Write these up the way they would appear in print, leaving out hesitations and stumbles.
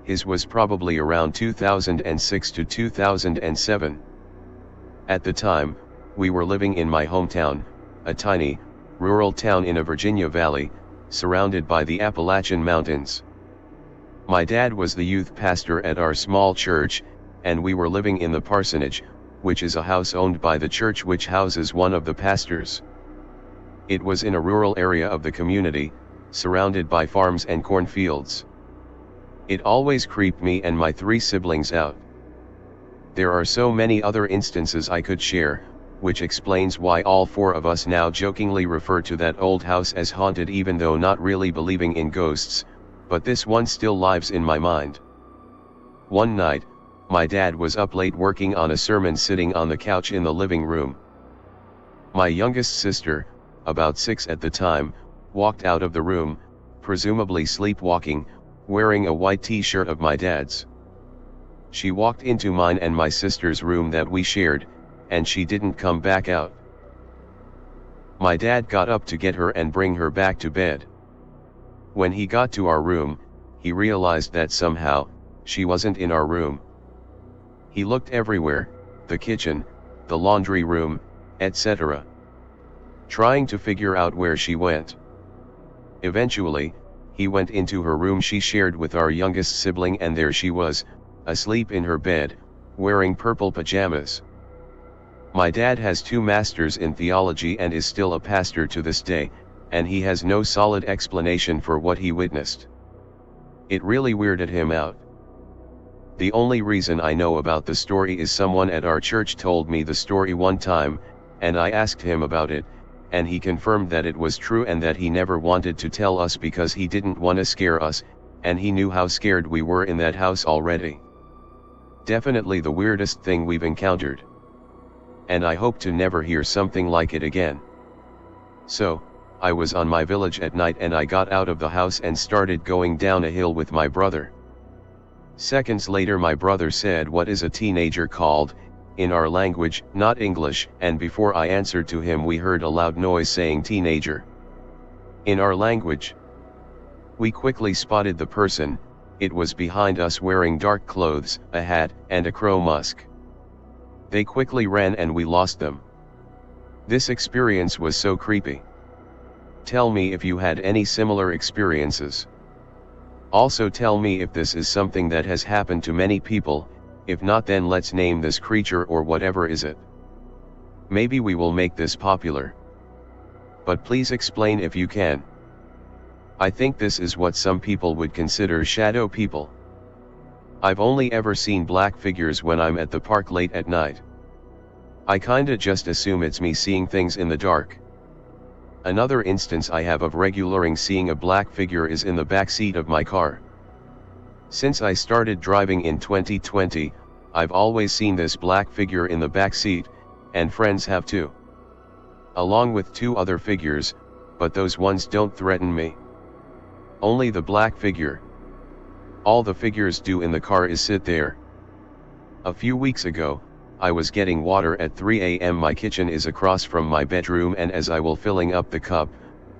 his was probably around 2006 to 2007. At the time, we were living in my hometown, a tiny, rural town in a Virginia valley, surrounded by the Appalachian Mountains. My dad was the youth pastor at our small church, and we were living in the parsonage, which is a house owned by the church which houses one of the pastors. It was in a rural area of the community, surrounded by farms and cornfields. It always creeped me and my 3 siblings out. There are so many other instances I could share, which explains why all 4 of us now jokingly refer to that old house as haunted, even though not really believing in ghosts, but this one still lives in my mind. One night, my dad was up late working on a sermon sitting on the couch in the living room. My youngest sister, about 6 at the time, walked out of the room, presumably sleepwalking, wearing a white t-shirt of my dad's. She walked into mine and my sister's room that we shared, and she didn't come back out. My dad got up to get her and bring her back to bed. When he got to our room, he realized that somehow, she wasn't in our room. He looked everywhere, the kitchen, the laundry room, etc., trying to figure out where she went. Eventually, he went into her room she shared with our youngest sibling, and there she was, asleep in her bed, wearing purple pajamas. My dad has 2 masters in theology and is still a pastor to this day, and he has no solid explanation for what he witnessed. It really weirded him out. The only reason I know about the story is someone at our church told me the story one time, and I asked him about it, and he confirmed that it was true and that he never wanted to tell us because he didn't want to scare us, and he knew how scared we were in that house already. Definitely the weirdest thing we've encountered. And I hope to never hear something like it again. So, I was on my village at night and I got out of the house and started going down a hill with my brother. Seconds later my brother said, "What is a teenager called?" in our language, not English, and before I answered to him we heard a loud noise saying teenager in our language. We quickly spotted the person. It was behind us wearing dark clothes, a hat, and a crow musk. They quickly ran and we lost them. This experience was so creepy. Tell me if you had any similar experiences. Also tell me if this is something that has happened to many people. If not, then let's name this creature or whatever is it. Maybe we will make this popular. But please explain if you can. I think this is what some people would consider shadow people. I've only ever seen black figures when I'm at the park late at night. I kinda just assume it's me seeing things in the dark. Another instance I have of regularly seeing a black figure is in the back seat of my car. Since I started driving in 2020, I've always seen this black figure in the back seat, and friends have too. Along with 2 other figures, but those ones don't threaten me. Only the black figure. All the figures do in the car is sit there. A few weeks ago, I was getting water at 3 a.m. My kitchen is across from my bedroom, and as I was filling up the cup,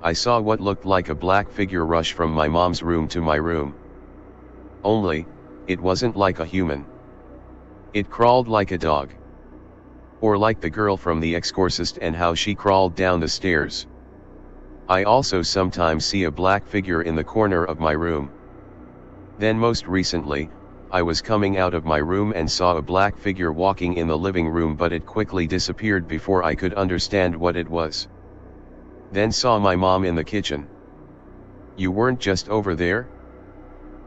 I saw what looked like a black figure rush from my mom's room to my room. Only, it wasn't like a human. It crawled like a dog. Or like the girl from The Exorcist and how she crawled down the stairs. I also sometimes see a black figure in the corner of my room. Then most recently, I was coming out of my room and saw a black figure walking in the living room, but it quickly disappeared before I could understand what it was. Then saw my mom in the kitchen. "You weren't just over there?"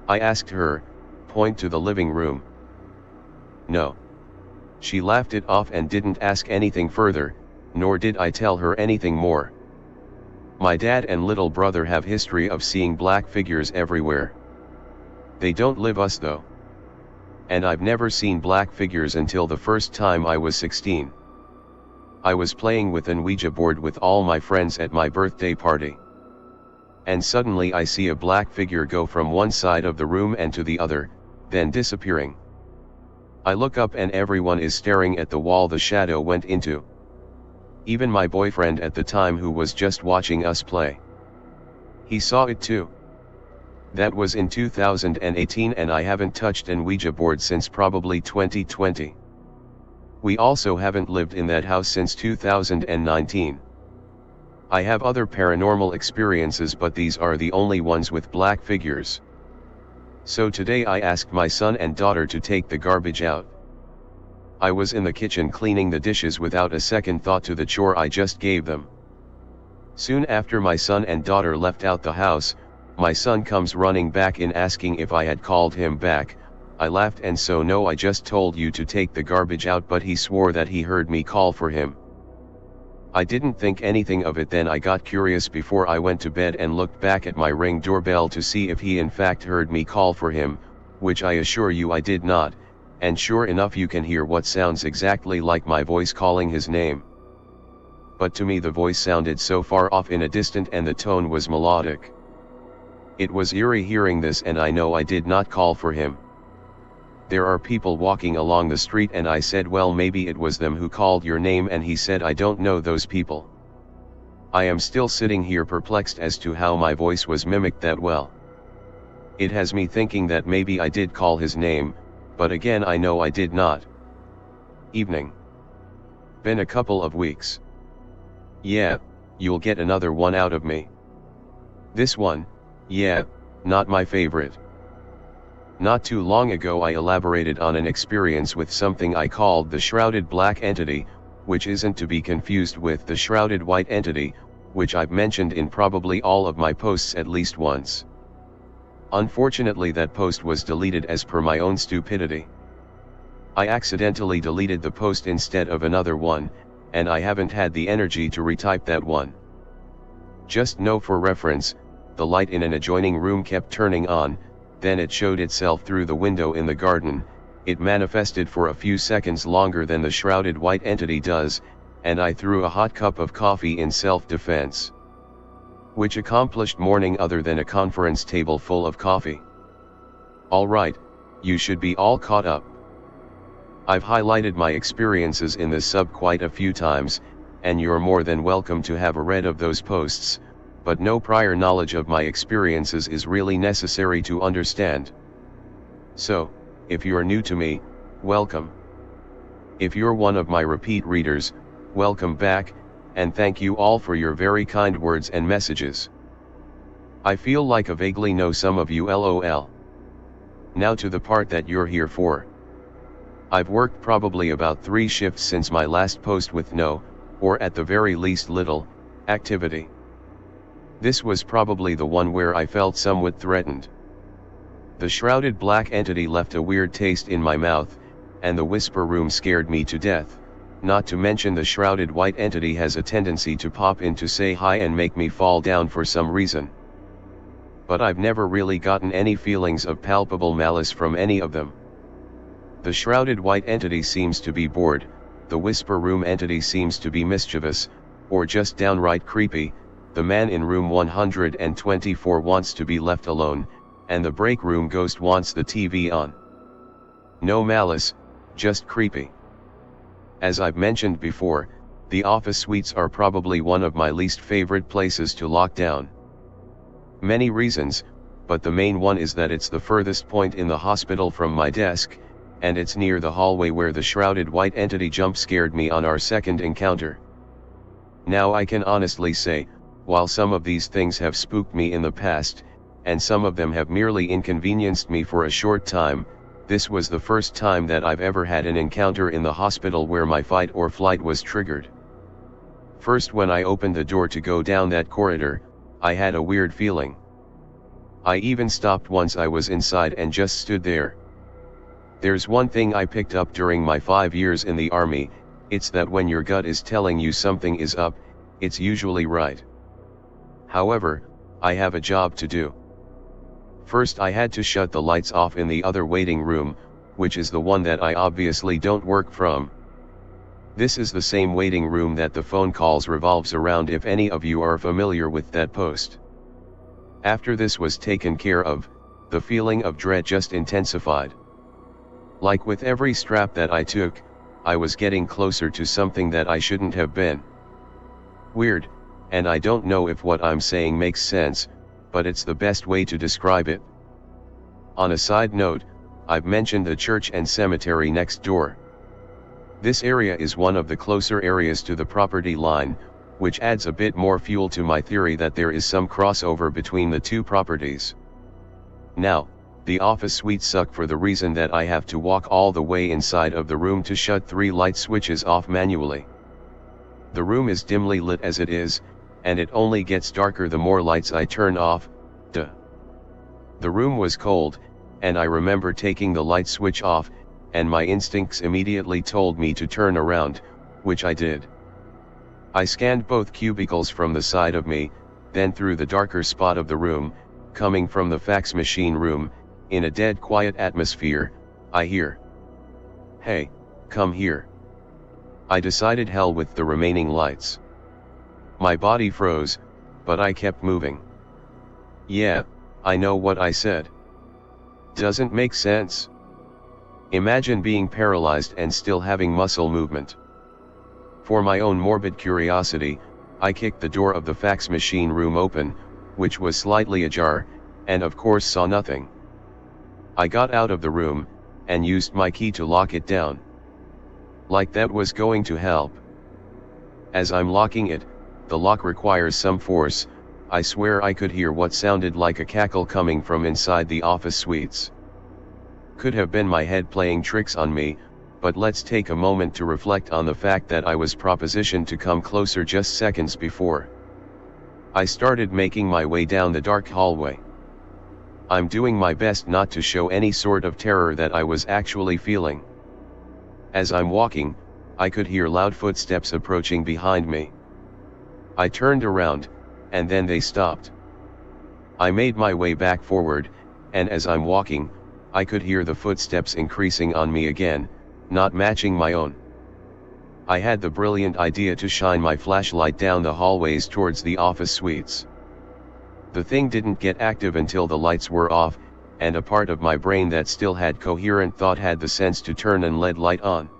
I asked her, point to the living room. "No." She laughed it off and didn't ask anything further, nor did I tell her anything more. My dad and little brother have history of seeing black figures everywhere. They don't live us though. And I've never seen black figures until the first time I was 16. I was playing with an Ouija board with all my friends at my birthday party. And suddenly I see a black figure go from one side of the room and to the other, then disappearing. I look up and everyone is staring at the wall the shadow went into. Even my boyfriend at the time, who was just watching us play. He saw it too. That was in 2018 and I haven't touched an Ouija board since probably 2020. We also haven't lived in that house since 2019. I have other paranormal experiences, but these are the only ones with black figures. So today I asked my son and daughter to take the garbage out. I was in the kitchen cleaning the dishes without a second thought to the chore I just gave them. Soon after my son and daughter left out the house, my son comes running back in asking if I had called him back. I laughed and so no, I just told you to take the garbage out, but he swore that he heard me call for him. I didn't think anything of it then. I got curious before I went to bed and looked back at my Ring doorbell to see if he in fact heard me call for him, which I assure you I did not, and sure enough you can hear what sounds exactly like my voice calling his name. But to me the voice sounded so far off in a distant and the tone was melodic. It was eerie hearing this, and I know I did not call for him. There are people walking along the street and I said, well, maybe it was them who called your name, and he said, I don't know those people. I am still sitting here perplexed as to how my voice was mimicked that well. It has me thinking that maybe I did call his name, but again I know I did not. Evening. Been a couple of weeks. Yeah, you'll get another one out of me. This one, yeah, not my favorite. Not too long ago I elaborated on an experience with something I called the shrouded black entity, which isn't to be confused with the shrouded white entity, which I've mentioned in probably all of my posts at least once. Unfortunately that post was deleted as per my own stupidity. I accidentally deleted the post instead of another one, and I haven't had the energy to retype that one. Just know for reference, the light in an adjoining room kept turning on, then it showed itself through the window in the garden. It manifested for a few seconds longer than the shrouded white entity does, and I threw a hot cup of coffee in self-defense. Which accomplished morning other than a conference table full of coffee. Alright, you should be all caught up. I've highlighted my experiences in this sub quite a few times, and you're more than welcome to have a read of those posts, but no prior knowledge of my experiences is really necessary to understand. So, if you're new to me, welcome. If you're one of my repeat readers, welcome back, and thank you all for your very kind words and messages. I feel like I vaguely know some of you, lol. Now to the part that you're here for. I've worked probably about 3 shifts since my last post with no, or at the very least little, activity. This was probably the one where I felt somewhat threatened. The shrouded black entity left a weird taste in my mouth, and the whisper room scared me to death, not to mention the shrouded white entity has a tendency to pop in to say hi and make me fall down for some reason. But I've never really gotten any feelings of palpable malice from any of them. The shrouded white entity seems to be bored, the whisper room entity seems to be mischievous, or just downright creepy. The man in room 124 wants to be left alone, and the break room ghost wants the TV on. No malice, just creepy. As I've mentioned before, the office suites are probably one of my least favorite places to lock down. Many reasons, but the main one is that it's the furthest point in the hospital from my desk, and it's near the hallway where the shrouded white entity jump scared me on our second encounter. Now I can honestly say, while some of these things have spooked me in the past, and some of them have merely inconvenienced me for a short time, this was the first time that I've ever had an encounter in the hospital where my fight or flight was triggered. First, when I opened the door to go down that corridor, I had a weird feeling. I even stopped once I was inside and just stood there. There's one thing I picked up during my 5 years in the army, it's that when your gut is telling you something is up, it's usually right. However, I have a job to do. First, I had to shut the lights off in the other waiting room, which is the one that I obviously don't work from. This is the same waiting room that the phone calls revolves around, if any of you are familiar with that post. After this was taken care of, the feeling of dread just intensified. Like with every strap that I took, I was getting closer to something that I shouldn't have been. Weird, and I don't know if what I'm saying makes sense, but it's the best way to describe it. On a side note, I've mentioned the church and cemetery next door. This area is one of the closer areas to the property line, which adds a bit more fuel to my theory that there is some crossover between the two properties. Now, the office suites suck for the reason that I have to walk all the way inside of the room to shut 3 light switches off manually. The room is dimly lit as it is, and it only gets darker the more lights I turn off. Duh. The room was cold, and I remember taking the light switch off, and my instincts immediately told me to turn around, which I did. I scanned both cubicles from the side of me, then through the darker spot of the room, coming from the fax machine room. In a dead quiet atmosphere, I hear, "Hey, come here." I decided hell with the remaining lights. My body froze, but I kept moving. Yeah, I know what I said. Doesn't make sense. Imagine being paralyzed and still having muscle movement. For my own morbid curiosity, I kicked the door of the fax machine room open, which was slightly ajar, and of course saw nothing. I got out of the room, and used my key to lock it down. Like that was going to help. As I'm locking it, the lock requires some force. I swear I could hear what sounded like a cackle coming from inside the office suites. Could have been my head playing tricks on me, but let's take a moment to reflect on the fact that I was propositioned to come closer just seconds before. I started making my way down the dark hallway. I'm doing my best not to show any sort of terror that I was actually feeling. As I'm walking, I could hear loud footsteps approaching behind me. I turned around, and then they stopped. I made my way back forward, and as I'm walking, I could hear the footsteps increasing on me again, not matching my own. I had the brilliant idea to shine my flashlight down the hallways towards the office suites. The thing didn't get active until the lights were off, and a part of my brain that still had coherent thought had the sense to turn and LED light on.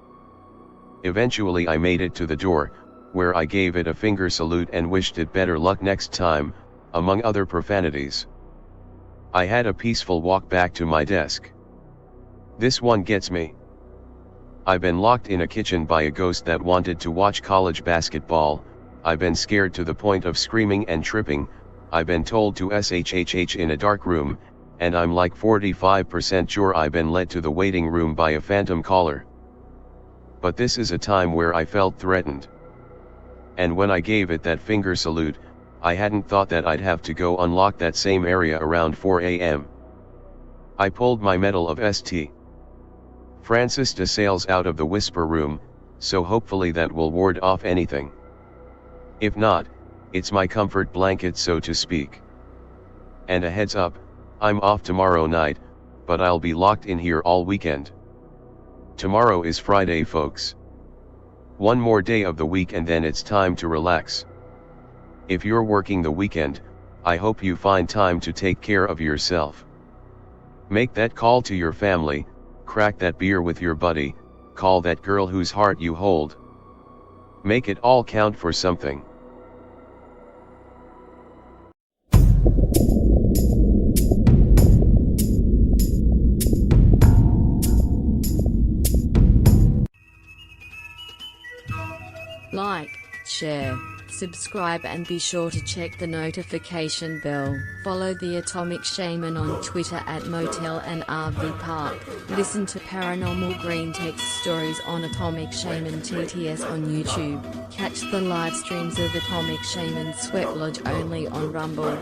Eventually I made it to the door, where I gave it a finger salute and wished it better luck next time, among other profanities. I had a peaceful walk back to my desk. This one gets me. I've been locked in a kitchen by a ghost that wanted to watch college basketball. I've been scared to the point of screaming and tripping. I've been told to shhh in a dark room, and I'm like 45% sure I've been led to the waiting room by a phantom caller. But this is a time where I felt threatened. And when I gave it that finger salute, I hadn't thought that I'd have to go unlock that same area around 4 a.m. I pulled my medal of St. Francis de Sales out of the whisper room, so hopefully that will ward off anything. If not, it's my comfort blanket, so to speak. And a heads up, I'm off tomorrow night, but I'll be locked in here all weekend. Tomorrow is Friday, folks. One more day of the week and then it's time to relax. If you're working the weekend, I hope you find time to take care of yourself. Make that call to your family, crack that beer with your buddy, call that girl whose heart you hold. Make it all count for something. Like, share, subscribe and be sure to check the notification bell. Follow the Atomic Shaman on Twitter at Motel and RV Park. Listen to Paranormal Green Text Stories on Atomic Shaman TTS on YouTube. Catch the live streams of Atomic Shaman Sweat Lodge only on Rumble.